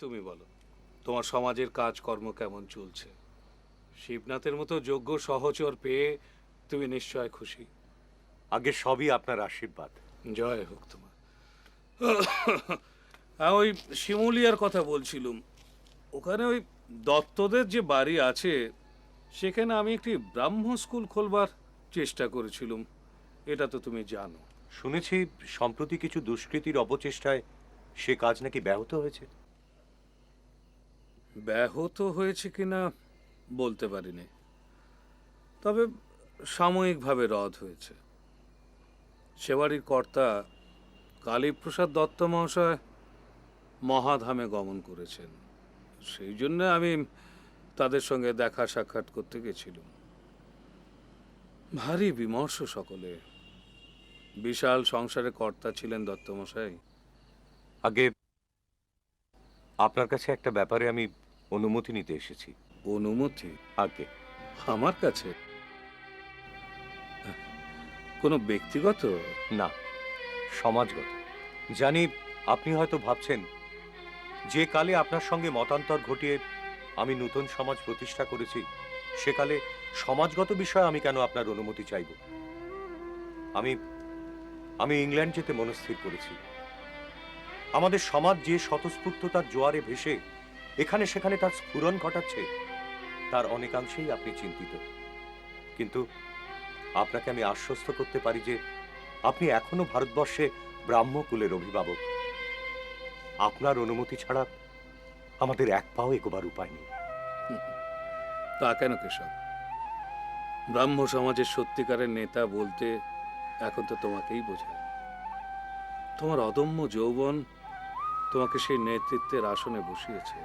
তুমি বলো, তোমার সমাজের কাজকর্ম কেমন চলছে? শিবনাথের মতো যোগ্য সহচর পেয়ে তুমি নিশ্চয় খুশি। আগে সবই আপনার আশীর্বাদ। জয় হোক তোমার। হ্যাঁ, ওই শিমুলিয়ার কথা বলছিলুম। ওখানে ওই দত্তদের যে বাড়ি আছে, সেখানে আমি একটি ব্রাহ্ম স্কুল খোলবার চেষ্টা করেছিলুম। এটা তো তুমি জানো। শুনেছি সম্প্রতি কিছু দুষ্কৃতীর অপচেষ্টায় সে কাজ নাকি ব্যাহত হয়েছে। ব্যাহত হয়েছে কিনা বলতে পারিনি, তবে সাময়িকভাবে রদ হয়েছে। সেবাড়ির কর্তা কালীপ্রসাদ দত্ত মহাশয় মহাধামে গমন করেছেন। সেই জন্য আমি তাদের সঙ্গে দেখা সাক্ষাৎ করতে গেছিলাম। ভারী বিমর্ষ সকলে। বিশাল সংসারে কর্তা ছিলেন দত্তমশাই। আগে আপনার কাছে একটা ব্যাপারে আমি অনুমতি নিতে এসেছি। অনুমতি? আগে আমার কাছে? কোনো ব্যক্তিগত? না, সমাজগত। জানি আপনি হয়তো ভাবছেন যে কালে আপনার সঙ্গে মতান্তর ঘটিয়ে আমি নতুন সমাজ প্রতিষ্ঠা করেছি, সেকালে সমাজগত বিষয়ে আমি কেন আপনার অনুমতি চাইব। আমি আমি ইংল্যান্ড যেতে মনস্থির করেছি। আমাদের সমাজ যে স্বতঃস্ফূর্ততার জোয়ারে ভেসে এখানে সেখানে তার স্ফুরণ ঘটাচ্ছে, তার অনেকাংশেই আপনি চিন্তিত। কিন্তু আপনাকে আমি আশ্বস্ত করতে পারি যে আপনি এখনো ভারতবর্ষে ব্রাহ্মকুলের অভিভাবক। আপনার অনুমতি ছাড়া আমাদের এক পাও এগোবার উপায় নেই। তা কেন কেশব? ব্রাহ্ম সমাজের সত্যিকারের নেতা বলতে এখন তো তোমাকেই বোঝায়। তোমার অদম্য যৌবন তোমাকে সেই নেতৃত্বের আসনে বসিয়েছে।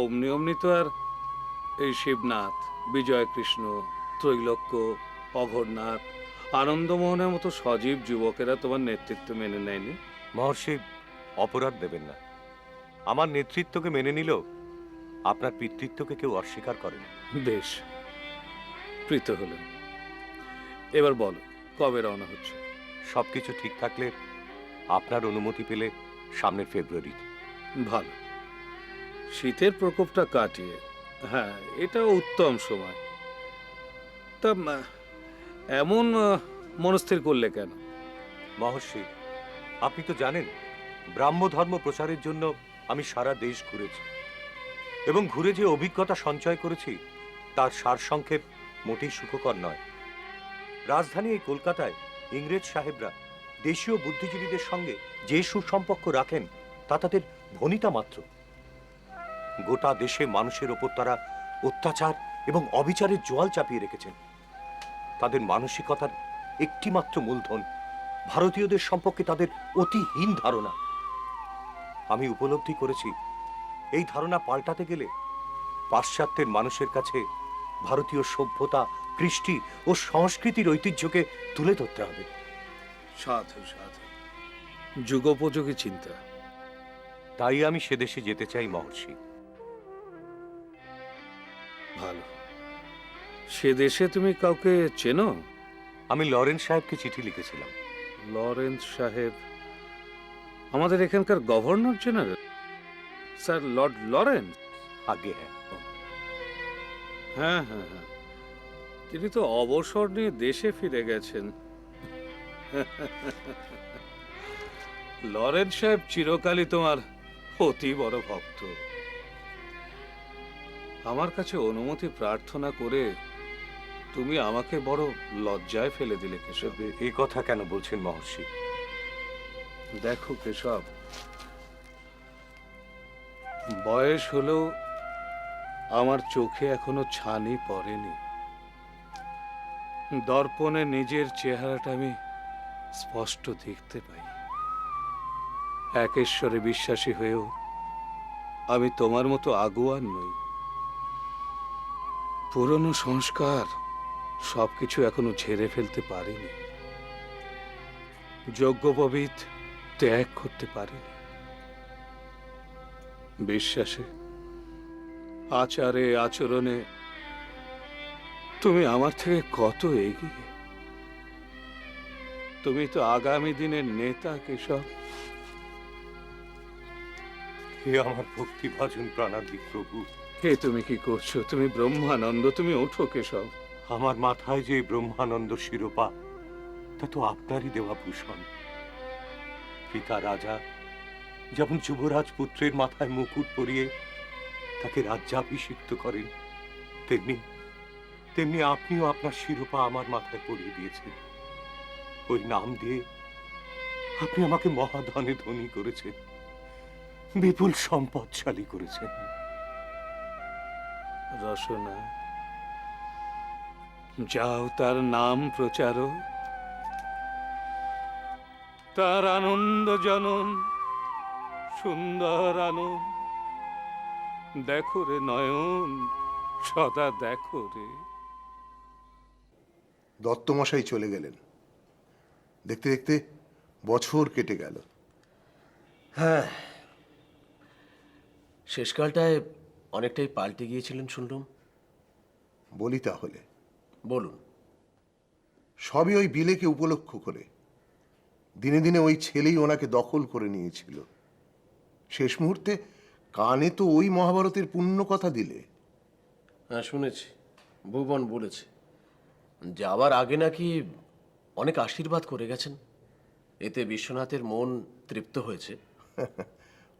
অমনি অমনি তো আর এই শিবনাথ, বিজয়কৃষ্ণ, ত্রৈলোক্য, অঘরনাথ, আনন্দমোহনের মতো সজীব যুবকেরা তোমার নেতৃত্ব মেনে নেয়নি। মহর্ষি, অপরাধ দেবেন না। আমার নেতৃত্বকে মেনে নিলেও আপনার পিতৃত্বকে কেউ অস্বীকার করে না। বেশ, প্রীত হলেন। এবার বলো, কবে রওনা হচ্ছে? সবকিছু ঠিক থাকলে আপনার অনুমতি পেলে সামনের ফেব্রুয়ারিতে। ভালো। শীতের প্রকোপটা কাটিয়ে, হ্যাঁ, এটা উত্তম সময়। তা এমন মনস্থির করলে কেন? মহর্ষি, আপনি তো জানেন ব্রাহ্ম ধর্ম প্রচারের জন্য আমি সারা দেশ ঘুরেছি, এবং ঘুরে যে অভিজ্ঞতা সঞ্চয় করেছি তার সারসংক্ষেপ মোটেই সুখকর নয়। রাজধানী এই কলকাতায় ইংরেজ সাহেবরা দেশীয় বুদ্ধিজীবীদের সঙ্গে যে সুসম্পর্ক রাখেন তা তাদের ভনিতা মাত্র। গোটা দেশে মানুষের ওপর তারা অত্যাচার এবং অবিচারের জোয়াল চাপিয়ে রেখেছেন। তাদের মানসিকতার একটিমাত্র মূলধন ভারতীয়দের সম্পর্কে তাদের অতিহীন ধারণা। আমি উপলব্ধি করেছি এই ধারণা পাল্টাতে গেলে পাশ্চাত্যের মানুষের কাছে ভারতীয় সভ্যতা, কৃষ্টি ও সংস্কৃতির ঐতিহ্যকে তুলে ধরতে হবে। সাধু সাধু, যুগোপযোগী চিন্তা। তাই আমি সে দেশে যেতে চাই মহর্ষি। ভালো। সে দেশে তুমি কাউকে চেনো? আমি লরেন্স সাহেবকে চিঠি লিখেছিলাম। লরেন্স সাহেব আমাদের এখানকার governor general, sir Lord Lawrence? আগে হ্যাঁ। হ্যাঁ হ্যাঁ হ্যাঁ, তিনি তো অবসর নিয়ে দেশে ফিরে গেছেন। লরেন্স সাহেব চিরকালই তোমার অতি বড় ভক্ত। আমার কাছে অনুমতি প্রার্থনা করে তুমি আমাকে বড় লজ্জায় ফেলে দিলে কেশব। এই কথা কেন বলছেন মহর্ষি? দেখো কেশব, বয়স হলেও আমার চোখে এখনো ছানি পড়েনি। দর্পণে নিজের চেহারাটা আমি স্পষ্ট দেখতে পাই। একেশ্বরে বিশ্বাসী হয়েও আমি তোমার মতো আগুয়ান নই। পুরনো সংস্কার সবকিছু এখনো ঝেড়ে ফেলতে পারিনি। যজ্ঞোপবীত ত্যাগ করতে পারিনি। বিশ্বাসে, আচারে, আচরণে তুমি আমার থেকে কত এগিয়ে। তুমি তো আগামী দিনের নেতা কেশব। হে আমার ভক্তিভাজন প্রাণাধিক প্রভু, হে তুমি কি করছো? তুমি ব্রহ্মানন্দ, তুমি ওঠো কেশব। আমার মাথায় যে ব্রহ্মানন্দ শিরোপা, তা তো আপনারই দেওয়া ভূষণ। পিতা রাজা যেমন যুবরাজ পুত্রের মাথায় মুকুট পরিয়ে তাকে রাজ্যাভিষিক্ত করেন, তেমনি তেমনি আপনিও আপনার শিরোপা আমার মাথায় পরিয়ে দিয়েছেন। ওই নাম দিয়ে আপনি আমাকে মহাধনে ধনী করেছেন, বিপুল সম্পদশালী করেছেন। রসনা, যাও তার নাম প্রচারো, তার আনন্দ জনন সুন্দর আনন্দ। দেখো রে নয়ন, সদা দেখো রে। দত্তমশাই চলে গেলেন। দেখতে দেখতে বছর কেটে গেল। হ্যাঁ, শেষকালটায় অনেকটাই পাল্টে গিয়েছিলেন শুনলাম। বলি তাহলে, বলুন। সবই ওই বিলেকে উপলক্ষ করে। দিনে দিনে ওই ছেলেই ওনাকে দখল করে নিয়েছিল। শেষ মুহূর্তে কানে তো ওই মহাভারতের পুণ্য কথা দিলে। হ্যাঁ, শুনেছি, ভুবন বলেছে। যাওয়ার আগে নাকি অনেক আশীর্বাদ করে গেছেন, এতে বিশ্বনাথের মন তৃপ্ত হয়েছে।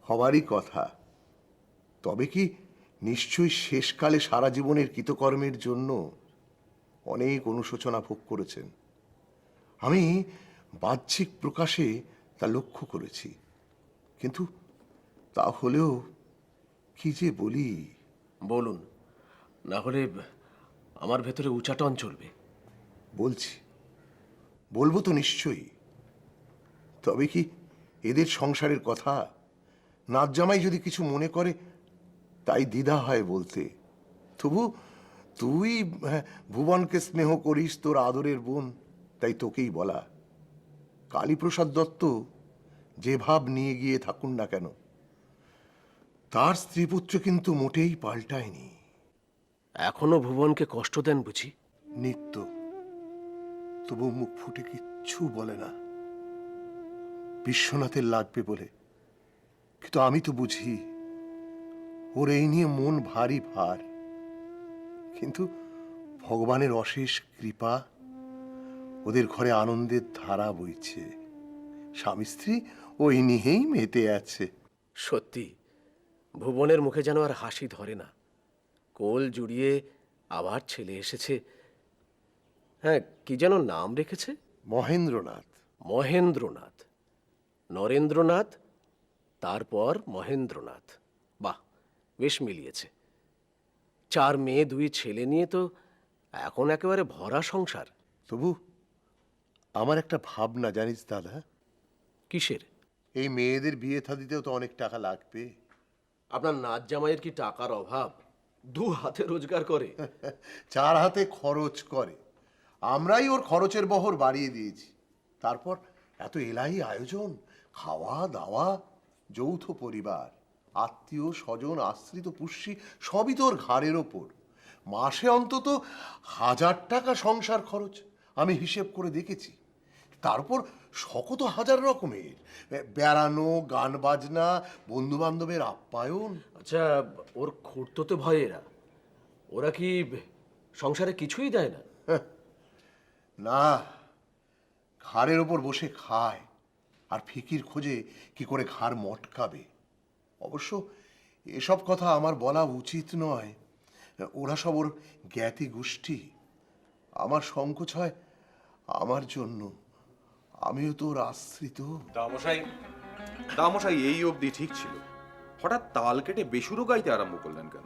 হবারই কথা। তবে কি নিশ্চয়ই শেষকালে সারা জীবনের কৃতকর্মের জন্য অনেক অনুশোচনা ভোগ করেছেন। আমি বাহ্যিক প্রকাশে তা লক্ষ্য করেছি, কিন্তু তা হলেও কি যে বলি। বলুন, না হলে আমার ভেতরে উচাটন চলবে। বলছি, বলবো তো নিশ্চয়ই। তবে কি এদের সংসারের কথা, নাচ জামাই যদি কিছু মনে করে তাই দ্বিধা হয় বলতে। তবু তুই ভুবনকে স্নেহ করিস, তোর আদরের বোন, তাই তোকেই বলা। কালীপ্রসাদ দত্ত যে ভাব নিয়ে গিয়ে থাকুন না কেন, তার স্ত্রীপুত্র কিন্তু মোটেই পাল্টায়নি। এখনো ভুবনকে কষ্ট দেন বুঝি? নিত্য। তবু মুখ ফুটে কিচ্ছু বলে না, বিশ্বনাথের লাগবে বলে। কিন্তু আমি তো বুঝি ওর এই নিয়ে মন ভারী ভার। কিন্তু ভগবানের অশেষ কৃপা, ওদের ঘরে আনন্দের ধারা বইছে। স্বামী স্ত্রী ওই নিয়েই মেতে আছে। সত্যি, ভুবনের মুখে যেন আর হাসি ধরে না। কোল জুড়িয়ে আবার ছেলে এসেছে। হ্যাঁ, কি যেন নাম রেখেছে? মহেন্দ্রনাথ। মহেন্দ্রনাথ। নরেন্দ্রনাথ, তারপর মহেন্দ্রনাথ। বাহ, বেশ মিলিয়েছে। 4 মেয়ে 2 ছেলে নিয়ে তো এখন একেবারে ভরা সংসার। তবু আমার একটা ভাবনা, জানিস দাদা, কিসের? এই মেয়েদের বিয়ে থা দিতেও তো অনেক টাকা লাগবে। আপনার নাচ জামাইয়ের কি টাকার অভাব? 2 হাতে রোজগার করে। 4 হাতে খরচ করে। আমরাই ওর খরচের বহর বাড়িয়ে দিয়েছি। তারপর এত এলাই আয়োজন, খাওয়া দাওয়া, যৌথ পরিবার, আত্মীয় স্বজন, আশ্রিত পুষ্যি, সবই তোর ঘাড়ের ওপর। মাসে অন্তত 1000 টাকা সংসার খরচ আমি হিসেব করে দেখেছি। তারপর শকত হাজার রকমের বেড়ানো, গান বাজনা, বন্ধু বান্ধবের আপ্যায়ন। আচ্ছা, ওর খুঁড়তোতে ভয়েরা ওরা কি সংসারে কিছুই দেয় না? না, ঘাড়ের ওপর বসে খায় আর ফিকির খোঁজে কি করে ঘাড় মটকাবে। অবশ্য এসব কথা আমার বলা উচিত নয়, ওরা সব ওর জ্ঞাতি গোষ্ঠী। আমার সংকোচ হয় আমার জন্য, আমিও তো ওর আশ্রিত। দামশাই, দামশাই এই অবধি ঠিক ছিল, হঠাৎ তাল কেটে বেসুরো গাইতে আরম্ভ করলেন কেন?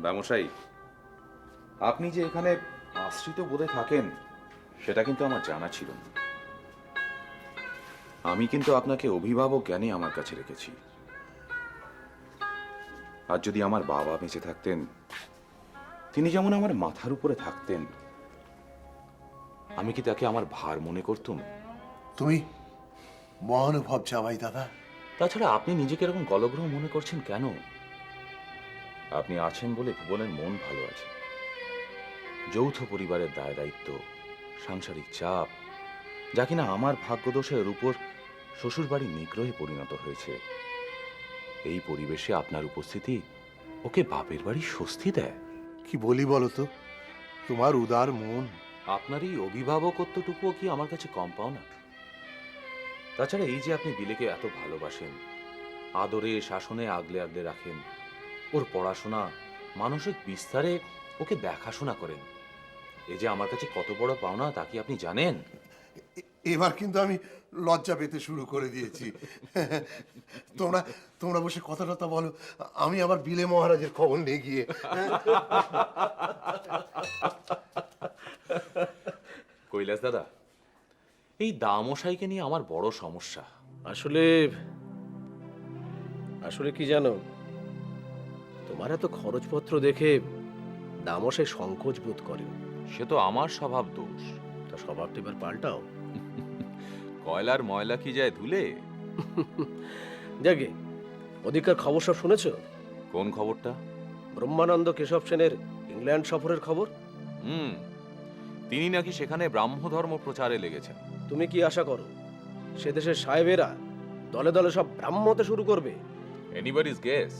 দামশাই, আপনি যে এখানে আশ্রিত বোধে থাকেন সেটা কিন্তু আমার জানা ছিল না। আমি কিন্তু আপনাকে অভিভাবক জ্ঞানে আমার কাছে রেখেছি। আর যদি আমার বাবা বেঁচে থাকতেন, তিনি যেমন আমার মাথার উপরে থাকতেন, আমি কি তাকে আমার ভার মনে করতুম? তুমি মহানুভব জামাই দাদা। তাছাড়া আপনি নিজেকে এরকম গলগ্রহ মনে করছেন কেন? আপনি আছেন বলে ভুবনের মন ভালো আছে। যৌথ পরিবারের দায় দায়িত্ব, সাংসারিক চাপ, যা কিনা আমার ভাগ্যদোষের উপর শ্বশুরবাড়ি নিগ্রহে পরিণত হয়েছে। এই পরিবেশে আপনার উপস্থিতি ওকে বাপের বাড়ি স্বস্তি দেয়। কি বলি বলো তো, তোমার উদার মন। আপনার এই অভিভাবকত্বটুকুও কি আমার কাছে কম পাও না? তাছাড়া এই যে আপনি বিলেকে এত ভালোবাসেন, আদরে শাসনে আগলে আগলে রাখেন, ওর পড়াশোনা মানসিক বিস্তারে ওকে দেখাশোনা করেন, এই যে আমার কাছে কত বড় পাওনা তা কি আপনি জানেন? এবার কিন্তু আমি লজ্জা পেতে শুরু করে দিয়েছি। তোমরা তোমরা বসে কথা টথা বলো, আমি আবার বিলে মহারাজের খবর নিয়ে গিয়ে। কৈলাস দাদা, এই দামশাইকে নিয়ে আমার বড় সমস্যা। আসলে আসলে কি জানো, তোমার এত খরচপত্র দেখে দামশাই সংকোচ বোধ করেন। সে তো আমার স্বভাব দোষ। তা স্বভাবটা এবার পাল্টাও। কয়লার ময়লা কি যায় ধুলে? যাকে অধিকার খবর সব শুনেছো? কোন খবরটা? ব্রহ্মানন্দ কেশব সেনের ইংল্যান্ড সফরের খবর। হুম, তিনি নাকি সেখানে ব্রাহ্ম ধর্ম প্রচারে লেগেছেন। তুমি কি আশা করো সে দেশের সাহেবেরা দলে দলে সব ব্রাহ্ম হতে শুরু করবে? Anybody's guess.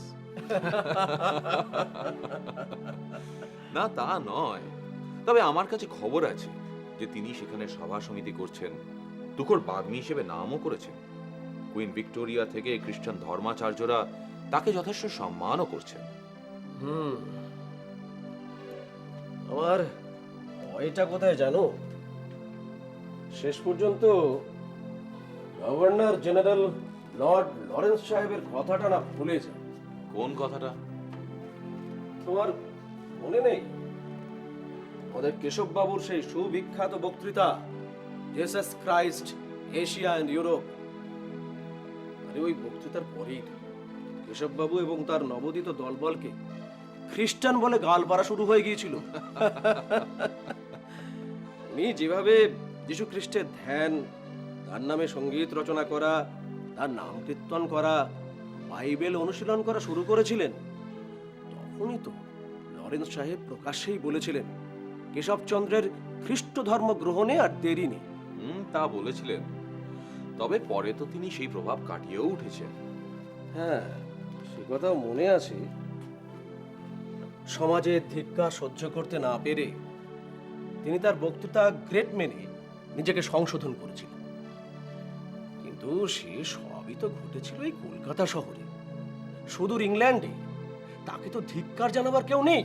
না, তা নয়, তবে আমার কাছে খবর আছে যে তিনি সেখানে সভা সমিতি করছেন, তুখোর বাগ্মী হিসেবে নামও করেছেন। কুইন ভিক্টোরিয়া থেকে খ্রিস্টান ধর্মাচার্যরা তাকে যথেষ্ট সম্মানও করছেন। আমার ভয়টা কোথায় জানো? শেষ পর্যন্ত গভর্নর জেনারেল লর্ড লরেন্স সাহেবের কথাটা না ভুলে যায়। কোন কথাটা? তোমার মনে নেই ওদের কেশব বাবুর সেই সুবিখ্যাত বক্তৃতা, Jesus Christ Asia and Europe? আরে ওই বক্তৃতার পরেই তো কেশব বাবু এবং তার নবোদিত দলবলকে খ্রিস্টান বলে গাল পাড়া শুরু হয়ে গিয়েছিল। উনি যেভাবে যীশু খ্রিস্টের ধ্যান, তার নামে সঙ্গীত রচনা করা, তার নাম কীর্তন করা, বাইবেল অনুশীলন করা শুরু করেছিলেন, তখনই তো লরেন্স সাহেব প্রকাশ্যেই বলেছিলেন কেশবচন্দ্রের খ্রিস্ট ধর্ম গ্রহণে আর দেরি নেই। তা বলেছিলেন, তবে পরে তো তিনি সেই প্রভাব কাটিয়েও উঠেছেন। হ্যাঁ, সে কথাও মনে আছে। সমাজের ধিক্কার সহ্য করতে না পেরে তিনি তার বক্তৃতা গ্রেট মেনে নিজেকে সংশোধন করেছিলেন। কিন্তু সে সবই তো ঘটেছিল এই কলকাতা শহরে, সুদূর ইংল্যান্ডে তাকে তো ধিক্কার জানাবার কেউ নেই।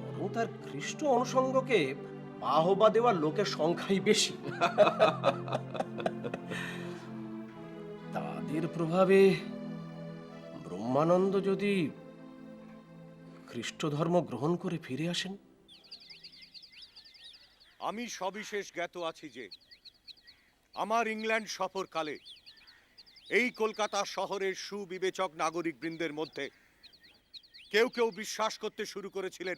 বরং তার খ্রিস্ট অনুষঙ্গকে বাহবা দেওয়ার লোকের সংখ্যাই বেশি। তাদের প্রভাবে ব্রহ্মানন্দ যদি খ্রিস্ট ধর্ম গ্রহণ করে ফিরে আসেন। আমি সবিশেষ জ্ঞাত আছি যে আমার ইংল্যান্ড সফরকালে এই কলকাতা শহরের সুবিবেচক নাগরিক বৃন্দের মধ্যে কেউ কেউ বিশ্বাস করতে শুরু করেছিলেন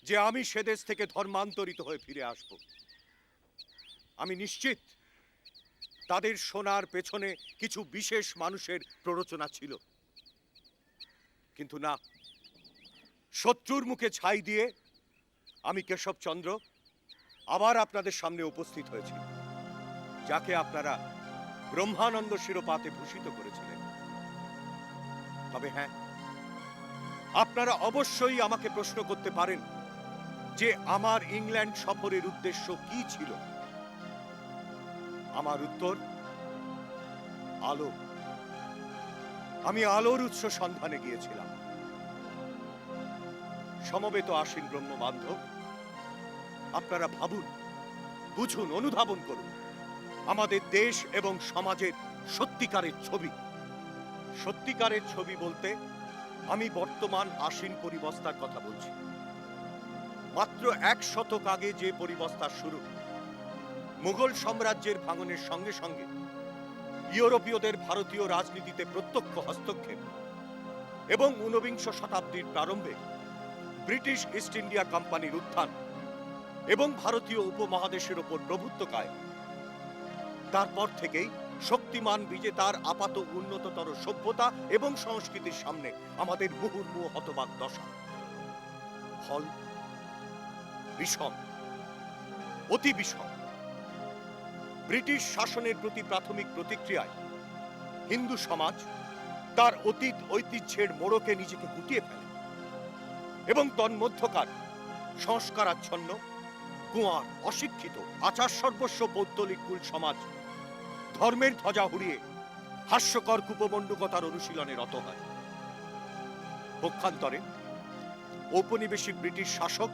যে আমি সেদেশ থেকে ধর্মান্তরিত হয়ে ফিরে আসব। আমি নিশ্চিত তাদের শোনার পেছনে কিছু বিশেষ মানুষের প্ররোচনা ছিল, কিন্তু না, শত্রুর মুখে ছাই দিয়ে আমি কেশবচন্দ্র আবার আপনাদের সামনে উপস্থিত হয়েছি, যাকে আপনারা ব্রহ্মানন্দ শিরোপাতে ভূষিত করেছিলেন। তবে হ্যাঁ, আপনারা অবশ্যই আমাকে প্রশ্ন করতে পারেন যে আমার ইংল্যান্ড সফরের উদ্দেশ্য কি ছিল। আমার উত্তর আলো। আমি আলোর উৎস সন্ধানে গিয়েছিলাম। সমবেত আশীন ব্রহ্ম বান্ধব, আপনারা ভাবুন, বুঝুন, অনুধাবন করুন আমাদের দেশ এবং সমাজের সত্যিকারের ছবি। সত্যিকারের ছবি বলতে আমি বর্তমান আশীন পরিবস্তার কথা বলছি। মাত্র 1 শতক আগে যে পরিবস্তার শুরু, মুঘল সাম্রাজ্যের ভাঙনের সঙ্গে সঙ্গে ইউরোপীয়দের ভারতীয় রাজনীতিতে প্রত্যক্ষ হস্তক্ষেপ এবং 19বিংশ শতাব্দীর প্রারম্ভে ব্রিটিশ ইস্ট ইন্ডিয়া কোম্পানির উত্থান এবং ভারতীয় উপমহাদেশের ওপর প্রভুত্ব কায়েম, তারপর থেকেই শক্তিমান বিজেতার আপাত উন্নততর সভ্যতা এবং সংস্কৃতির সামনে আমাদের মুহুর্মুহ হতবাক দশা। ফল বিষম, অতি বিষম। ব্রিটিশ শাসনের প্রতি প্রাথমিক প্রতিক্রিয়ায় হিন্দু সমাজ তার অতীত ঐতিহ্যের মোড়কে নিজেকে গুটিয়ে ফেলে এবং তন্মধ্যকার সংস্কারাচ্ছন্ন গোয়ার অশিক্ষিত আচার সর্বস্ব পৌত্তলিক কুল সমাজ ধর্মের ধ্বজা উড়িয়ে হাস্যকর কূপমণ্ডুকতার অনুশীলনে রত হয়। পক্ষান্তরে ঔপনিবেশিক ব্রিটিশ শাসক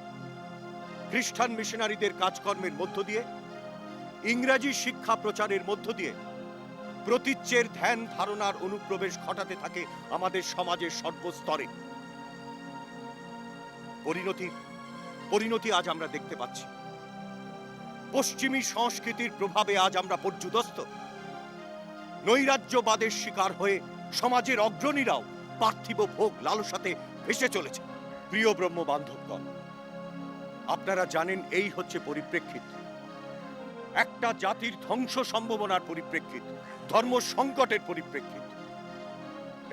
খ্রিস্টান মিশনারিদের কাজকর্মের মধ্য দিয়ে, ইংরাজি শিক্ষা প্রচারের মধ্য দিয়ে প্রতীচ্যের ধ্যান ধারণার অনুপ্রবেশ ঘটাতে থাকে আমাদের সমাজের সর্বস্তরে। পরিণতি আজ আমরা দেখতে পাচ্ছি। পশ্চিমী সংস্কৃতির প্রভাবে আজ আমরা পর্যুদস্ত। নৈরাজ্যবাদের শিকার হয়ে সমাজের অগ্রণীরাও পার্থিব ভোগ লালসাতে ভেসে চলেছে। প্রিয় ব্রহ্ম বান্ধবগণ, আপনারা জানেন এই হচ্ছে পরিপ্রেক্ষিত, একটা জাতির ধ্বংস সম্ভাবনার পরিপ্রেক্ষিত, ধর্ম সংকটের পরিপ্রেক্ষিত।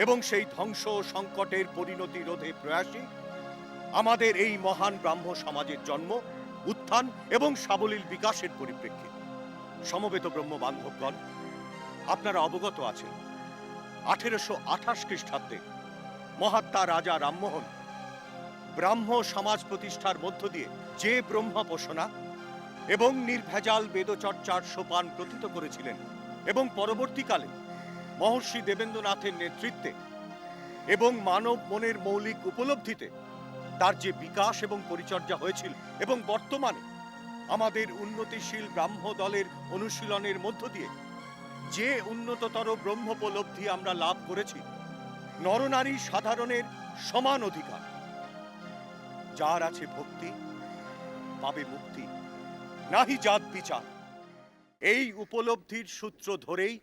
এবং সেই ধ্বংস সংকটের পরিণতি রোধে প্রয়াসী আমাদের এই মহান ব্রাহ্ম সমাজের জন্ম, উত্থান এবং সাবলীল বিকাশের পরিপ্রেক্ষিত। সমবেত ব্রহ্ম বান্ধবগণ, আপনারা অবগত আছেন 1828 খ্রিস্টাব্দে মহাত্মা রাজা রামমোহন ব্রাহ্ম সমাজ প্রতিষ্ঠার মধ্য দিয়ে যে ব্রহ্মোপাসনা এবং নির্ভেজাল বেদচর্চার সোপান প্রথিত করেছিলেন এবং পরবর্তীকালে মহর্ষি দেবেন্দ্রনাথের নেতৃত্বে এবং মানব মনের মৌলিক উপলব্ধিতে তার যে বিকাশ এবং পরিচর্যা হয়েছিল এবং বর্তমানে আমাদের উন্নতিশীল ব্রাহ্ম দলের অনুশীলনের মধ্য দিয়ে যে উন্নততর ব্রহ্মোপলব্ধি আমরা লাভ করেছি, নরনারী সাধারণের সমান অধিকার, যার আছে ভক্তি পাবে মুক্তি, নাহি জাত বিচার, এই উপলব্ধির সূত্র ধরেই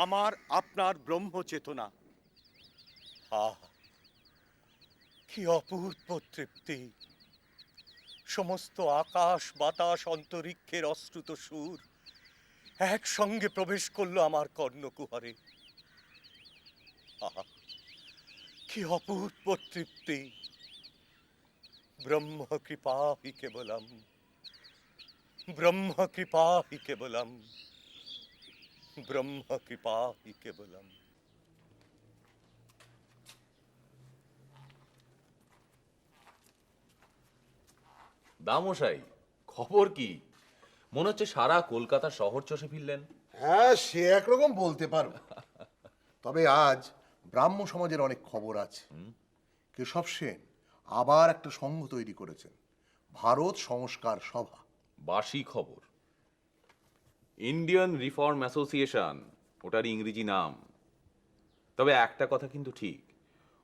আমার আপনার ব্রহ্ম চেতনা। কি অপূর্ব তৃপ্তি! সমস্ত আকাশ বাতাস অন্তরিক্ষের অশ্রুত সুর একসঙ্গে প্রবেশ করলো আমার কর্ণকুহরে। কি অপূর্ব তৃপ্তি! ব্রহ্ম কৃপা হি কেবলম, ব্রহ্ম কৃপা হি কেবলম, ব্রহ্ম কৃপা হি কেবলম। দামশাই, খবর কি? মনে হচ্ছে সারা কলকাতা শহর চষে ফিরলেন। হ্যাঁ, সে একরকম বলতে পারো। তবে আজ ব্রাহ্ম সমাজের অনেক খবর আছে। কেশব সেন আবার একটা সংঘ তৈরি করেছেন, ভারত সংস্কার সভা। বাসি খবর। ইন্ডিয়ান রিফর্ম অ্যাসোসিয়েশন, ওটার ইংরেজি নাম। তবে একটা কথা কিন্তু ঠিক,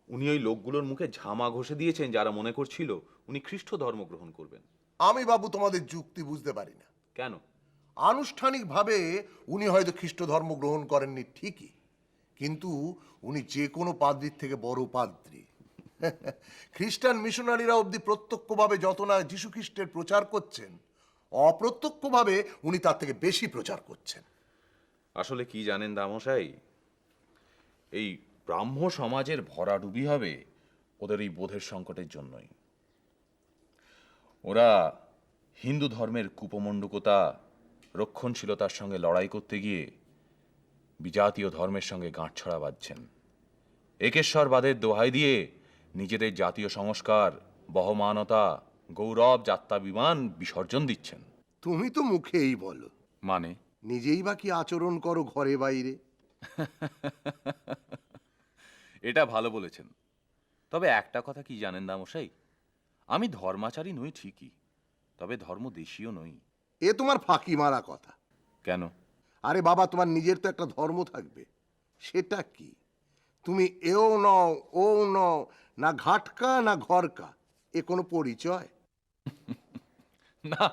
উনি ওই লোকগুলোর মুখে ঝামা ঘষে দিয়েছেন যারা মনে করছিল উনি খ্রিস্ট ধর্ম গ্রহণ করবেন। আমি বাবু তোমাদের যুক্তি বুঝতে পারি না। কেন? আনুষ্ঠানিকভাবে উনি হয়তো খ্রিস্ট ধর্ম গ্রহণ করেননি ঠিকই, কিন্তু উনি যে কোনো পাদ্রির থেকে বড় পাদ্রী। খ্রিস্টান মিশনারিরা অবধি প্রত্যক্ষভাবে যত না যীশু খ্রিস্টের প্রচার করছেন, অপ্রত্যক্ষভাবে উনি তার থেকে বেশি প্রচার করছেন। আসলে কি জানেন দামশাই, এই ব্রাহ্ম সমাজের ভরাডুবি হবে ওদের এই বোধের সংকটের জন্যই। ওরা হিন্দু ধর্মের কুপমণ্ডুকতা, রক্ষণশীলতার সঙ্গে লড়াই করতে গিয়ে বিজাতীয় ধর্মের সঙ্গে গাঁটছড়া বাঁধছেন। একেশ্বরবাদের দোহাই দিয়ে নিজেদের জাতীয় সংস্কার, বহমানতা, গৌরব, যাত্রাভিমান বিসর্জন দিচ্ছেন। তুমি তো মুখেই বলো, মানে নিজেই বা কি আচরণ করো ঘরে বাইরে। এটা ভালো বলেছেন। তবে একটা কথা কি জানেন দামশাই, আমি ধর্মাচারী নই ঠিকই, তবে ধর্মদেশীয় নই। এ তোমার ফাঁকি মারা কথা। কেন? আরে বাবা, তোমার নিজের তো একটা ধর্ম থাকবে। সেটা কি? তুমি এও নও ও নও, না ঘাটকা না ঘরকা, এ কোনো পরিচয়? না,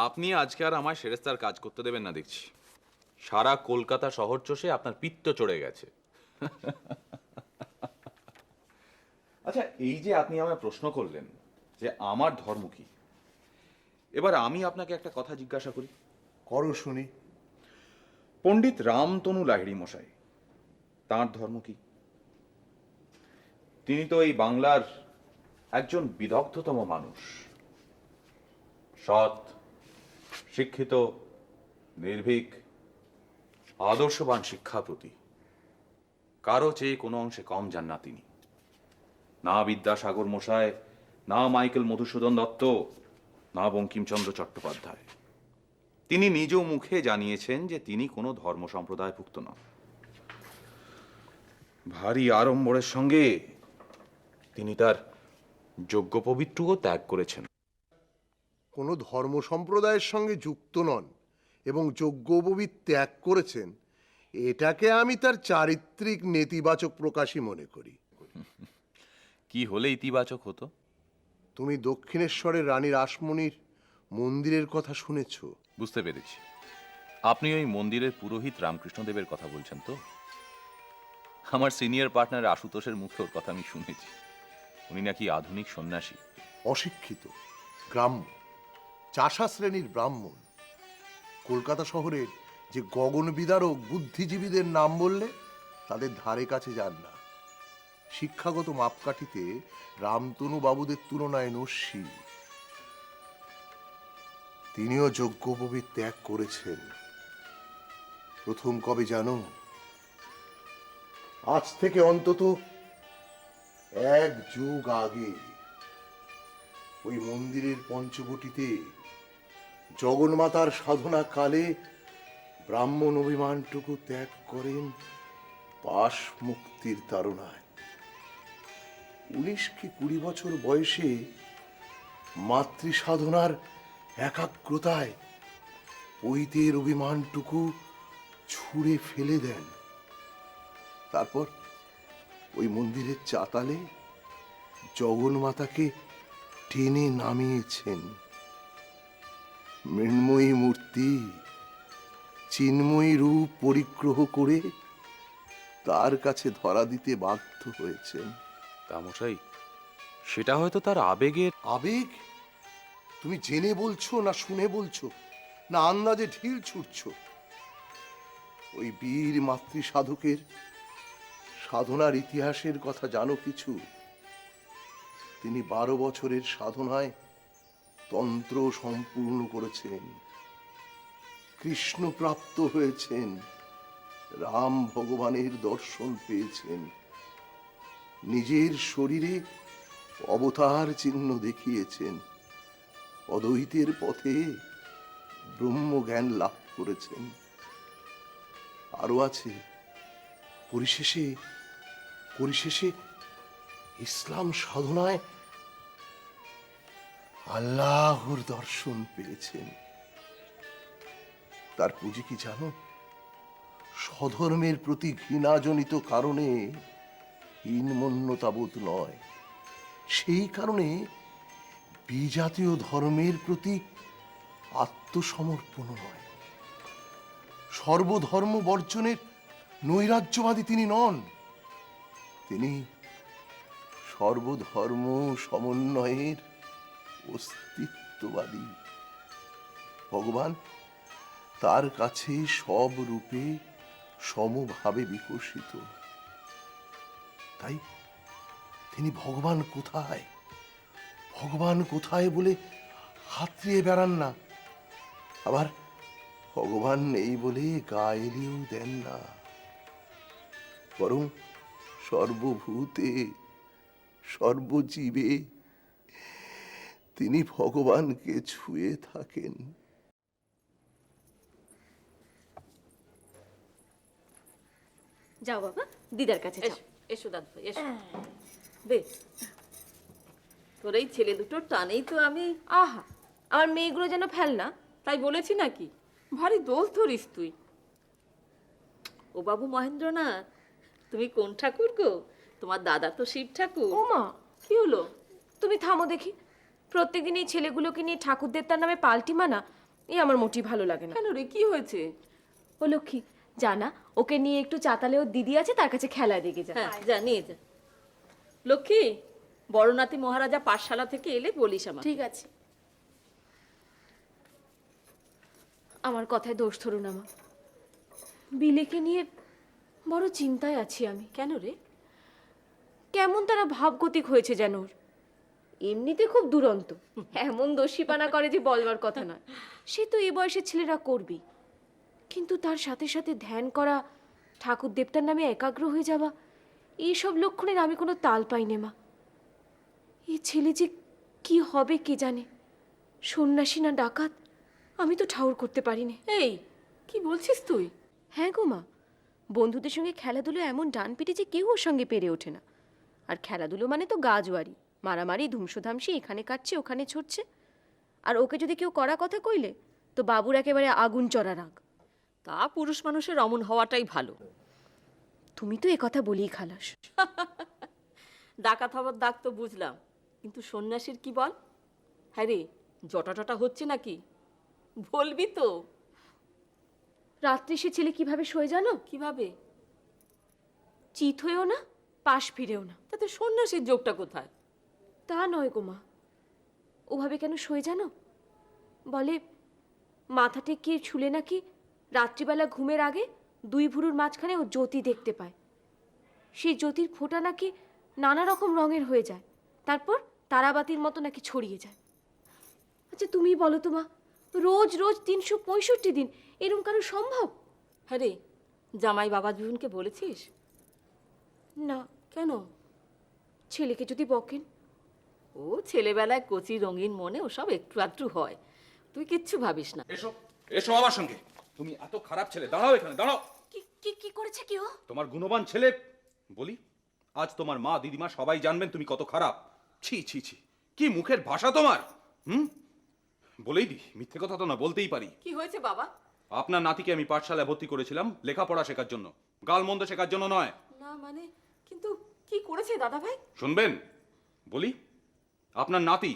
আপনি আজকে আর আমায় সেরেস্তার কাজ করতে দেবেন না দেখছি। সারা কলকাতা শহর চষে আপনার পিত্ত চড়ে গেছে। আচ্ছা, এই যে আপনি আমায় প্রশ্ন করলেন যে আমার ধর্ম কি, এবার আমি আপনাকে একটা কথা জিজ্ঞাসা করি। করো শুনি। পণ্ডিত রামতনু লাহিড়ী মশাই, তাঁর ধর্ম কি? তিনি তো এই বাংলার একজন বিদগ্ধতম মানুষ, সৎ, শিক্ষিত, নির্ভীক, আদর্শবান শিক্ষাপ্রতি, কারো চেয়ে কোনো অংশে কম যান না তিনি। না বিদ্যাসাগর মশায়, না মাইকেল মধুসূদন দত্ত, না বঙ্কিমচন্দ্র চট্টোপাধ্যায়। তিনি নিজ মুখে জানিয়েছেন যে তিনি কোনো ধর্ম সম্প্রদায়ভুক্ত নন। ভারী আড়ম্বরের সঙ্গে তিনি তার যোগ্য পবিত্রও ত্যাগ করেছেন। কোনো ধর্ম সম্প্রদায়ের সঙ্গে যুক্ত নন এবং যজ্ঞোপবীত ত্যাগ করেছেন, এটাকে আমি তার চারিত্রিক নেতিবাচক প্রকাশই মনে করি। কি হলে ইতিবাচক হতো? তুমি দক্ষিণেশ্বরের রানী রাসমণির মন্দিরের কথা শুনেছ? বুঝতে পেরেছি, আপনি ওই মন্দিরের পুরোহিত রামকৃষ্ণদেবের কথা বলছেন তো? আমার সিনিয়র পার্টনার আশুতোষের মুখে ওর কথা আমি শুনেছি। উনি নাকি আধুনিক সন্ন্যাসী। অশিক্ষিত, গ্রাম্য, চাষা শ্রেণীর ব্রাহ্মণ। কলকাতা শহরের যে গগন বিদারক বুদ্ধিজীবীদের নাম বললে তাদের ধারে কাছে যান না। শিক্ষাগত মাপকাঠিতে রামতনু বাবুদের তুলনায় নস্যি। তিনিও যজ্ঞোপবীত ত্যাগ করেছেন। প্রথম কবে জানো? আজ থেকে অন্তত 1 যুগ আগে ওই মন্দিরের পঞ্চবটিতে জগন্মাতার সাধনা কালে ব্রাহ্মণ অভিমানটুকু ত্যাগ করেন পাশ মুক্তির তাড়নায়। 19 কি 20 বছর বয়সে মাতৃ সাধনার একাগ্রতায় পৈতের অভিমানটুকু ছুঁড়ে ফেলে দেন। তারপর ওই মন্দিরের চাতালে জগন্মাতাকে টেনে নামিয়েছেন। মৃন্ময়ী মূর্তি, চিন্ময়ী রূপ পরিগ্রহ করে তার কাছে ধরা দিতে বাধ্য হয়েছেন। তামশাই, সেটা হয়তো তার আবেগের। আবেগ? তুমি জেনে বলছো না শুনে বলছো, না আন্দাজে ঢিল ছুটছো? ওই বীর মাতৃ সাধকের সাধনার ইতিহাসের কথা জানো কিছু? তিনি 12 বছরের সাধনায় তন্ত্র সম্পূর্ণ করেছেন, কৃষ্ণ প্রাপ্ত হয়েছেন, রাম ভগবানের দর্শন পেয়েছেন, নিজের শরীরে অবতার চিহ্ন দেখিয়েছেন, অদ্বৈতের পথে ব্রহ্মজ্ঞান লাভ করেছেন। আরো আছে, পরিশেষে ইসলাম সাধনায় আল্লাহর দর্শন পেয়েছেন। তার পুঁজি কি জানো? স্বধর্মের প্রতি ঘৃণাজনিত কারণে হীনমন্যতাবোধ নয়, সেই কারণে বিজাতীয় ধর্মের প্রতি আত্মসমর্পণ নয়। সর্বধর্ম বর্জনের নৈরাজ্যবাদী তিনি নন, তিনি সর্বধর্ম সমন্বয়ের অস্তিত্ববাদী। ভগবান তার কাছে সব রূপে সমভাবে বিকশিত। তাই তিনি ভগবান কোথায়, ভগবান কোথায় বলে হাতড়িয়ে বেড়ান না, আবার ভগবান নেই বলে গা এলিয়েও দেন না, বরং সর্বভূতে সর্বজীবে তিনি ভগবানকে ছুঁয়ে থাকেন। যাও বাবা, দিদার কাছে যাও। এসো দাদু ভাই, এসো। বে, তোর এই ছেলে দুটোর টানেই তো আমি। আহা, আমার মেয়েগুলো যেন ফেলনা। তাই বলেছি নাকি? ভারী দোল ধরিস তুই। ও বাবু মহেন্দ্রনাথ, তুমি কোন ঠাকুর গো? তোমার দাদা তো শিব ঠাকুর। ও মা, কি হলো? তুমি থামো দেখি। প্রত্যেকদিন এই ছেলেগুলোকে নিয়ে ঠাকুরদের তার নামে পাল্টি মানা, আমার মোটেই ভালো লাগে না। কেন রে, কি হয়েছে? ও লক্ষ্মী, জানা ওকে নিয়ে একটু চাতালে ওর দিদি আছে, তার কাছে খেলায় দেখে যা। হ্যাঁ, যা নিয়ে যা। লক্ষ্মী, বড় নাতি মহারাজা পাঠশালা থেকে এলে বলিস আমার। ঠিক আছে। আমার কথায় দোষ ধরুন না মা, বিলেকে নিয়ে বড় চিন্তায় আছি আমি। কেন রে? কেমন তারা ভাবগতিক হয়েছে যেন ওর। এমনিতে খুব দুরন্ত, এমন দোষীপানা করে যে বলবার কথা নয়। সে তো এই বয়সের ছেলেরা করবেই, কিন্তু তার সাথে সাথে ধ্যান করা, ঠাকুর দেবতার নামে একাগ্র হয়ে যাওয়া, এইসব লক্ষণের আমি কোনো তাল পাই নে মা। এই ছেলে যে কি হবে কে জানে, সন্ন্যাসী না ডাকাত, আমি তো ঠাউর করতে পারি না। এই কি বলছিস তুই? হ্যাঁ গো মা, বন্ধুদের সঙ্গে খেলাধুলো এমন ডান পিটে যে কেউ ওর সঙ্গে পেরে ওঠে না। আর খেলাধুলো মানে তো গাজোয়ারি, মারামারি, ধুমসোধামসি, এখানে কাটছে ওখানে ছুটছে। আর ওকে যদি কেউ কড়া কথা কইলে তো বাবুর একেবারে আগুন চড়া রাগ। তা পুরুষ মানুষের অমন হওয়াটাই ভালো। তুমি তো এ কথা বলেই খালাস। ডাকাত হবার দাগ তো বুঝলাম, কিন্তু সন্ন্যাসীর কি বল? হ্যাঁ রে, জটাটটা হচ্ছে নাকি? বলবি তো। রাত্রে সে ছেলে কিভাবে শোয় জানো? কিভাবে? চিত হয়েও না, পাশ ফিরেও না। তাতে সন্ন্যাসীর যোগটা কোথায়? তা নয় গো মা, ওভাবে কেন শোয় জানো? বলে মাথা টেকিয়ে ছুলে নাকি রাত্রিবেলা ঘুমের আগে দুই ভুরুর মাঝখানে ও জ্যোতি দেখতে পায়। সেই জ্যোতির ফোঁটা নাকি নানা রকম রঙের হয়ে যায়, তারপর তারাবাতির মতো নাকি ছড়িয়ে যায়। আচ্ছা তুমি বলো তো মা, রোজ রোজ 365 দিন এরম কারো সম্ভব? হ্যাঁ রে, জামাই বাবা জীবনকে বলেছিস? না। কেন? ছেলেকে যদি বকেন। ও ছেলেবেলায় কচি রঙিন মনে ওসব একটু আধটু হয়, তুই কিচ্ছু ভাবিস না। এসো এসো আমার সঙ্গে। তুমি এত খারাপ ছেলে, দাঁড়াও এখানে, দাঁড়াও। কি কি কি করেছে কি ও? তোমার গুণবান ছেলে বলি, আজ তোমার মা দিদিমা সবাই জানবেন তুমি কত খারাপ। ছি ছি ছি, কি মুখের ভাষা তোমার! বলেই দি, মিথ্যে কথা তো না, বলতেই পারি। কি হয়েছে বাবা? আপনার নাতিকে আমি পাঠশালায় ভর্তি করেছিলাম লেখাপড়া শেখার জন্য, গালমন্দ শেখার জন্য নয়। না মানে, কিন্তু কি করেছে দাদা ভাই? শুনবেন বলি, আপনার নাতি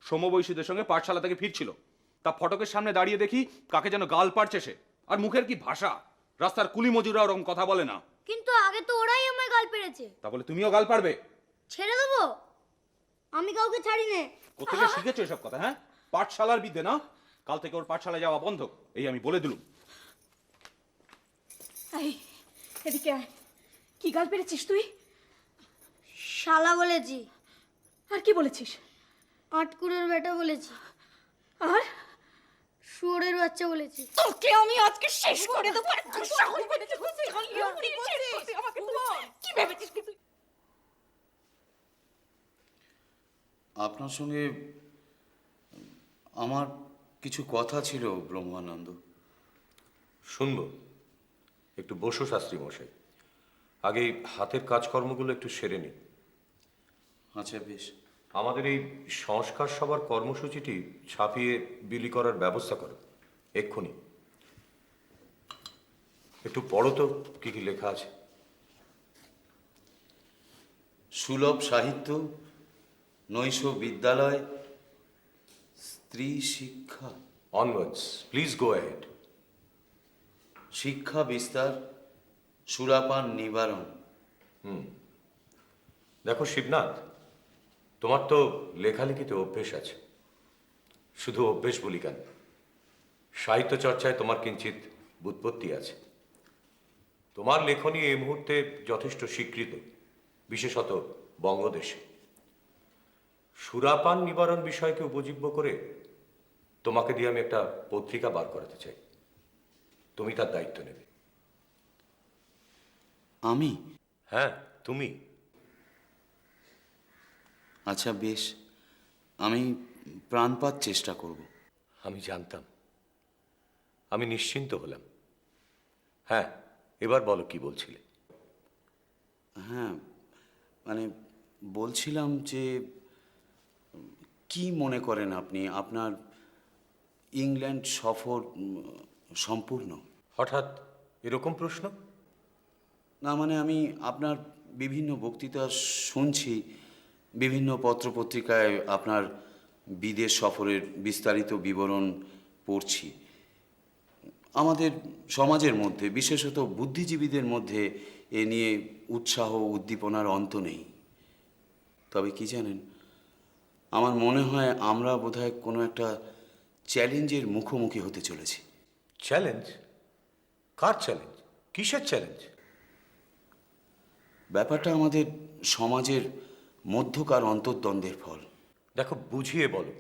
সমবয়সীদের সঙ্গে পাঠশালা থেকে ফিরছিল, তা ফটকের সামনে দাঁড়িয়ে দেখি কাকে যেন গাল পাড়ছে সে। আর মুখের কি ভাষা! রাস্তার কুলি মজুরা ওরকম কথা বলে না। কিন্তু আগে তো ওরাই আমায় গাল পেড়েছে। তা বলে তুমিও গাল পারবে? ছেড়ে দেবো? আমি কাউকে ছাড়ি নে। কোথেকে শিখেছো এসব কথা? হ্যাঁ, পাঠশালার বিদ্যে না? কাল থেকে ওর পাঠশালায় যাওয়া বন্ধ, এই আমি বলে দিলুম। এই এদিকে আয়, কি গাল পেরেছিস তুই? শালা বলেছি, আর কি বলেছিস? আটকুরের বেটা বলেছি, আর শুয়োরের বাচ্চা বলেছি। তোকে আমি আজকে শেষ করে দেবো। কি ভেবেছিস কি তুই? আপনার সঙ্গে আমার কিছু কথা ছিল ব্রহ্মানন্দ। শুনবো। একটু বসো শাস্ত্রী মশাই, আগে হাতের কাজকর্মগুলো একটু সেরে নিন। আচ্ছা বেশ। আমাদের এই সংস্কার সভার কর্মসূচিটি ছাপিয়ে বিলি করার ব্যবস্থা করো এক্ষুনি। একটু পড়ো তো কি কি লেখা আছে। সুলভ সাহিত্য, নৈশ বিদ্যালয়, স্ত্রী শিক্ষা, অনওয়ার্ডস, প্লিজ গো অ্যাহেড। শিক্ষা বিস্তার, সুরাপান নিবারণ। দেখো শিবনাথ, তোমার তো লেখালেখিতে অভ্যেস আছে। শুধু অভ্যেস বলি কেন, সাহিত্য চর্চায় তোমার কিঞ্চিত ব্যুৎপত্তি আছে। তোমার লেখনী এই মুহূর্তে যথেষ্ট স্বীকৃত, বিশেষত বঙ্গদেশে। সুরাপান নিবারণ বিষয়কে উপজীব্য করে তোমাকে দিয়ে আমি একটা পত্রিকা বার করাতে চাই। তুমি তার দায়িত্ব নেবে। আমি? হ্যাঁ, তুমি। আচ্ছা বেশ, আমি প্রাণপাত চেষ্টা করব। আমি জানতাম। আমি নিশ্চিন্ত হলাম। হ্যাঁ, এবার বলো কি বলছিলে। হ্যাঁ মানে বলছিলাম যে কি মনে করেন আপনি আপনার ইংল্যান্ড সফর সম্পূর্ণ? হঠাৎ এরকম প্রশ্ন? না মানে আমি আপনার বিভিন্ন বক্তৃতা শুনছি, বিভিন্ন পত্রপত্রিকায় আপনার বিদেশ সফরের বিস্তারিত বিবরণ পড়ছি। আমাদের সমাজের মধ্যে, বিশেষত বুদ্ধিজীবীদের মধ্যে এ নিয়ে উৎসাহ উদ্দীপনার অন্ত নেই। তবে কি জানেন, আমার মনে হয় আমরা বোধহয় কোনো একটা চ্যালেঞ্জের মুখোমুখি হতে চলেছি। চ্যালেঞ্জ? কার চ্যালেঞ্জ? কিসের চ্যালেঞ্জ? ব্যাপারটা আমাদের সমাজের মধ্যকার অন্তর্দ্বন্দ্বের ফল। দেখো, বুঝিয়ে বলো।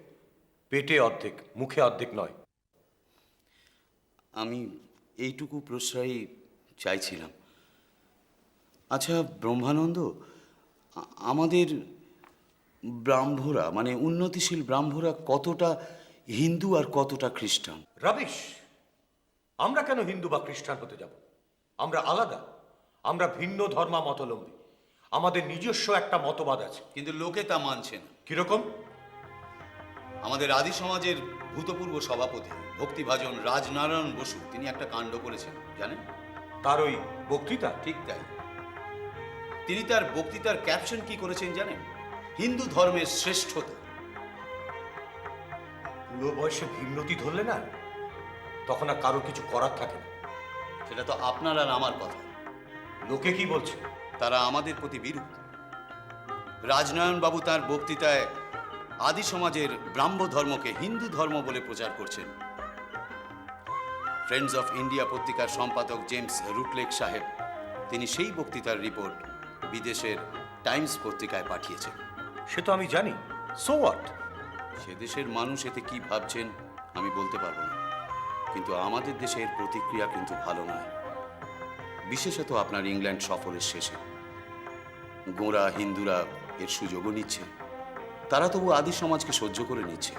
পেটে অর্ধেক, মুখে অর্ধেক নয়। আমি এইটুকু প্রশ্রয় চাইছিলাম। আচ্ছা ব্রহ্মানন্দ, আমাদের ব্রাহ্মরা মানে উন্নতিশীল ব্রাহ্মরা কতটা হিন্দু আর কতটা খ্রিস্টান? রাবিশ! আমরা কেন হিন্দু বা খ্রিস্টান হতে যাব? আমরা আলাদা, আমরা ভিন্ন ধর্মাবলম্বী, আমাদের নিজস্ব একটা মতবাদ আছে। কিন্তু লোকে তা মানছে না। কিরকম? আমাদের আদি সমাজের ভূতপূর্ব সভাপতি ভক্তিভাজন রাজনারায়ণ বসু তিনি একটা কাণ্ড করেছেন, জানেন? তার ওই বক্তৃতা? ঠিক তাই। তিনি তার বক্তৃতার ক্যাপশন কি করেছেন জানেন? হিন্দু ধর্মের শ্রেষ্ঠতা। পুরো বয়সে ভিন্নতি ধরলে না, তখন আর কারো কিছু করার থাকে না। সেটা তো আপনার আর আমার কথা। লোকে কি বলছে? তারা আমাদের প্রতি বিরূপ। রাজনারায়ণ বাবু তার বক্তৃতায় আদি সমাজের ব্রাহ্ম ধর্মকে হিন্দু ধর্ম বলে প্রচার করছেন। ফ্রেন্ডস অফ ইন্ডিয়া পত্রিকার সম্পাদক জেমস রুটলেক সাহেব তিনি সেই বক্তৃতার রিপোর্ট বিদেশের টাইমস পত্রিকায় পাঠিয়েছেন। সে তো আমি জানি, সো হোয়াট? সে দেশের মানুষ এতে কি ভাবছেন আমি বলতে পারবো না, কিন্তু আমাদের দেশে এর প্রতিক্রিয়া কিন্তু ভালো নয়। বিশেষত আপনার ইংল্যান্ড সফরের শেষে গোঁড়া হিন্দুরা এর সুযোগও নিচ্ছে। তারা তবু আদি সমাজকে সহ্য করে নিচ্ছে,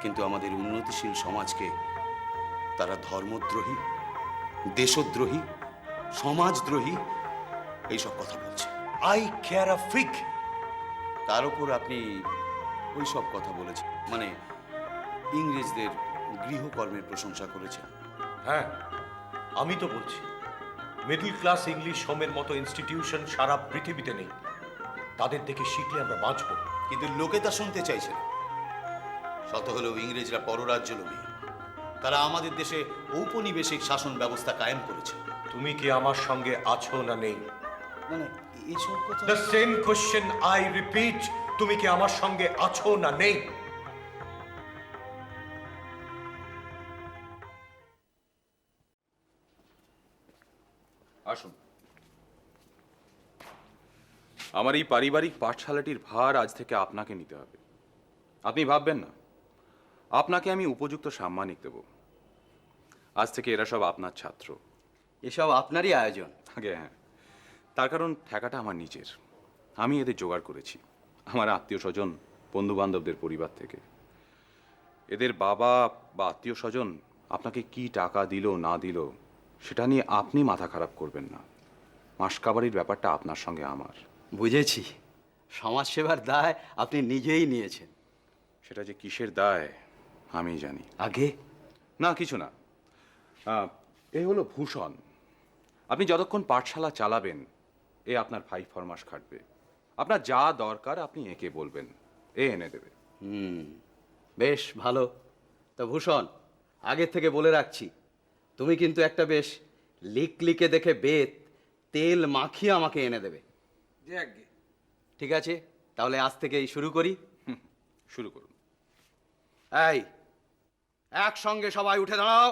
কিন্তু আমাদের উন্নতিশীল সমাজকে তারা ধর্মদ্রোহী, দেশদ্রোহী, সমাজদ্রোহী এইসব কথা বলছে। আই কেয়ার আ ফিগ। তার উপর আপনি ওই সব কথা বলেছেন, মানে ইংরেজদের গৃহকর্মের প্রশংসা করেছেন। হ্যাঁ, আমি তো বলছি মিডল ক্লাস ইংলিশ হোমের মতো ইনস্টিটিউশন সারা পৃথিবীতে নেই। তাদের দেখে শিখলে আমরা বাঁচব। কিন্তু লোকে তা শুনতে চাইছে না। শত হলেও ইংরেজরা পররাজ্য লোভী। তারা আমাদের দেশে ঔপনিবেশিক শাসন ব্যবস্থা কায়েম করেছে। তুমি কি আমার সঙ্গে আছো না নেই? না না, এইসব কথা the same question I repeat, তুমি কি আমার সঙ্গে আছো না নেই? আসুন। আমার এই পারিবারিক পাঠশালাটির ভার আজ থেকে আপনাকে নিতে হবে। আপনি ভাববেন না, আপনাকে আমি উপযুক্ত সাম্মানিক দেব। আজ থেকে এরা সব আপনার ছাত্র। এসব আপনারই আয়োজন? আগে হ্যাঁ, তার কারণ ঠেকাটা আমার নিজের। আমি এদের জোগাড় করেছি আমার আত্মীয় স্বজন, বন্ধু বান্ধবদের পরিবার থেকে। এদের বাবা বা আত্মীয় স্বজন আপনাকে কি টাকা দিল না দিল সেটা নিয়ে আপনি মাথা খারাপ করবেন না। মাসকাবারির ব্যাপারটা আপনার সঙ্গে আমার। বুঝেছি, সমাজসেবার দায় আপনি নিজেই নিয়েছেন। সেটা যে কিসের দায় আমি জানি। আগে না, কিছু না। এই হলো ভূষণ। আপনি যতক্ষণ পাঠশালা চালাবেন এ আপনার ভাই ফরমাস খাটবে। আপনার যা দরকার আপনি একে বলবেন, এ এনে দেবে। বেশ ভালো। তা ভূষণ, আগের থেকে বলে রাখছি, তুমি কিন্তু একটা বেশ লিকলিকে দেখে বেত তেল মাখিয়ে আমাকে এনে দেবে। ঠিক আছে, তাহলে আজ থেকেই শুরু করি। শুরু করুন। এই, একসঙ্গে সবাই উঠে দাঁড়াও।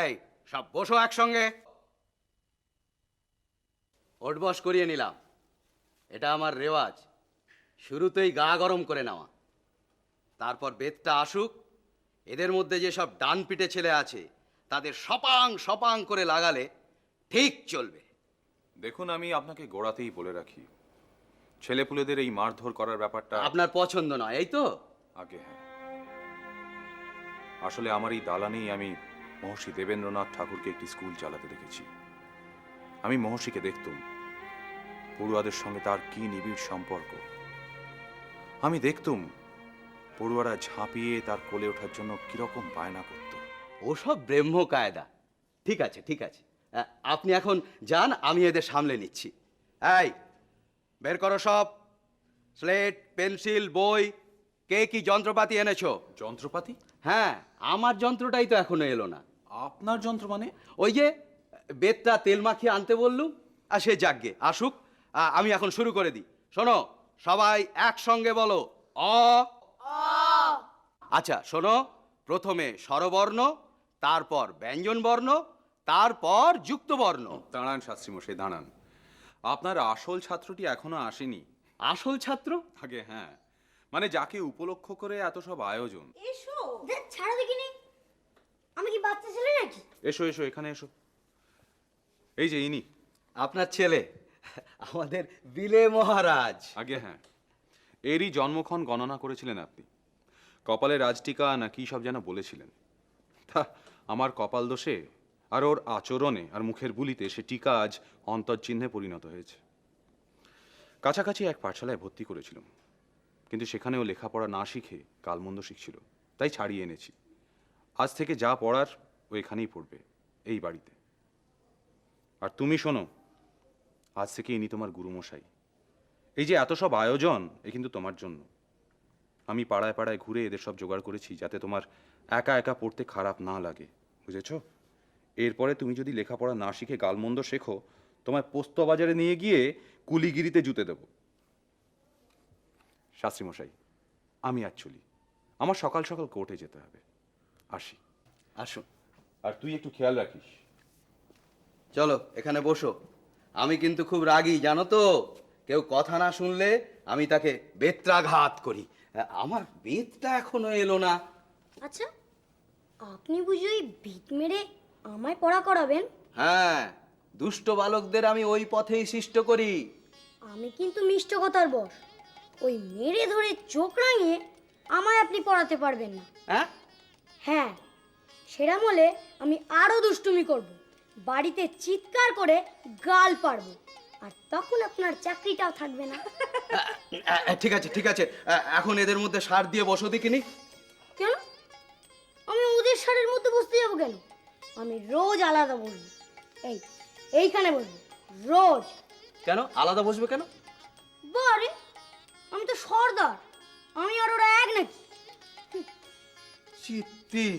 এই, সব বসো একসঙ্গে। ওঠবস করিয়ে নিলাম, এটা আমার রেওয়াজ। শুরুতেই গা গরম করে নেওয়া, তারপর বেদটা আসুক। এদের মধ্যে যে সব ডান পিটে ছেলে আছে তাদের সপাং সপাং করে লাগালে ঠিক চলবে। দেখুন, আমি আপনাকে গোড়াতেই বলে রাখি, ছেলেপুলেদের এই মারধর করার ব্যাপারটা আপনার পছন্দ নয়, এই তো? আগে হ্যাঁ। আসলে আমার এই দালানেই আমি মহর্ষি দেবেন্দ্রনাথ ঠাকুরকে একটি স্কুল চালাতে দেখেছি। আমি মহর্ষিকে দেখতুম, পড়ুয়াদের সঙ্গে তার কি নিবিড় সম্পর্ক। আমি দেখতুম পড়ুয়ারা ঝাঁপিয়ে তার কোলে ওঠার জন্য কিরকম বায়না করত। ওসব ব্রহ্ম কায়দা। ঠিক আছে ঠিক আছে, আপনি এখন যান, আমি এদের সামলে নিচ্ছি। এই, বের করো সব স্লেট, পেন্সিল, বই। কে কি যন্ত্রপাতি এনেছো? যন্ত্রপাতি? হ্যাঁ, আমার যন্ত্রটাই তো এখনো এলো না। আপনার যন্ত্র মানে? ওই যে বেতটা তেল মাখিয়ে আনতে বললুম, আর সে যাগ্গে আসুক। আমি এখন শুরু করে দিই। শোনো, সবাই একসঙ্গে বলো অ। আচ্ছা শোনো, প্রথমে স্বরবর্ণ, তারপর ব্যঞ্জন বর্ণ, তারপর যুক্ত বর্ণ। দাঁড়ান শাস্ত্রীমশাই, দাঁড়ান। আপনার আসল ছাত্রটি এখনো আসেনি। আসল ছাত্র? আগে হ্যাঁ, মানে যাকে উপলক্ষ করে এত সব আয়োজন। এসো দেখ, ছাড়া দেখিনি। আমি কি বাচ্চা ছেলে নাকি? এসো এসো, এখানে এসো। এই যে ইনি। আপনার ছেলে, আমাদের বিলে মহারাজ। আগে হ্যাঁ, এরই জন্মক্ষণ গণনা করেছিলেন আপনি। কপালে রাজটিকা না কি সব যেন বলেছিলেন। তা আমার কপাল দোষে আর ওর আচরণে আর মুখের বুলিতে সে টিকা আজ অন্তর্চিহ্নে পরিণত হয়েছে। কাছাকাছি এক পাঠশালায় ভর্তি করেছিলাম, কিন্তু সেখানেও লেখাপড়া না শিখে গালমন্দ শিখছিল, তাই ছাড়িয়ে এনেছি। আজ থেকে যা পড়ার ও এখানেই পড়বে, এই বাড়িতে। আর তুমি শোনো, আজ থেকে ইনি তোমার গুরুমশাই। এই যে এত সব আয়োজন, এ কিন্তু তোমার জন্য। আমি পাড়ায় পাড়ায় ঘুরে এদের সব জোগাড় করেছি, যাতে তোমার একা একা পড়তে খারাপ না লাগে, বুঝেছ? এরপরে তুমি যদি লেখাপড়া না শিখে গালমন্দ শেখো, তোমায় পোস্ত বাজারে নিয়ে গিয়ে কুলিগিরিতে জুতে দেব। শাস্ত্রীমশাই, আমি আজ চলি। আমার সকাল সকাল কোর্টে যেতে হবে। আসি। আসুন। আর তুই একটু খেয়াল রাখিস। চলো এখানে বসো। আমি কিন্তু খুব রাগী, জানো তো। কেউ কথা না শুনলে আমি তাকে বেত্রাঘাত করি। আমার বেতটা এখনো এলো না। আচ্ছা, আপনি বুঝি ওই ভিত মেরে আমায় পড়া করাবেন? হ্যাঁ, দুষ্ট বালকদের আমি ওই পথেই সৃষ্ট করি। আমি কিন্তু মিষ্ট কথার বশ। ওই মেরে ধরে চোখ রাঙিয়ে আমায় আপনি পড়াতে পারবেন না। হ্যাঁ, হ্যাঁ, সেরাম হলে আমি আরো দুষ্টুমি করব, বাড়িতে চিৎকার করে গাল পারবো, আর তখন আপনার চাকরিটাও থাকবে না। ঠিক আছে ঠিক আছে, এখন এদের মধ্যে সার দিয়ে বসো দেখিনি। কেন? আমি ওদের শাড়ির মধ্যে বসতে যাবো কেন? আমি রোজ আলাদা বসবো। এইখানে বসবো রোজ। কেন আলাদা বসবে কেন? বারে, আমি তো সর্দার। আমি আর ওরা এক নাকি? চিত্তির,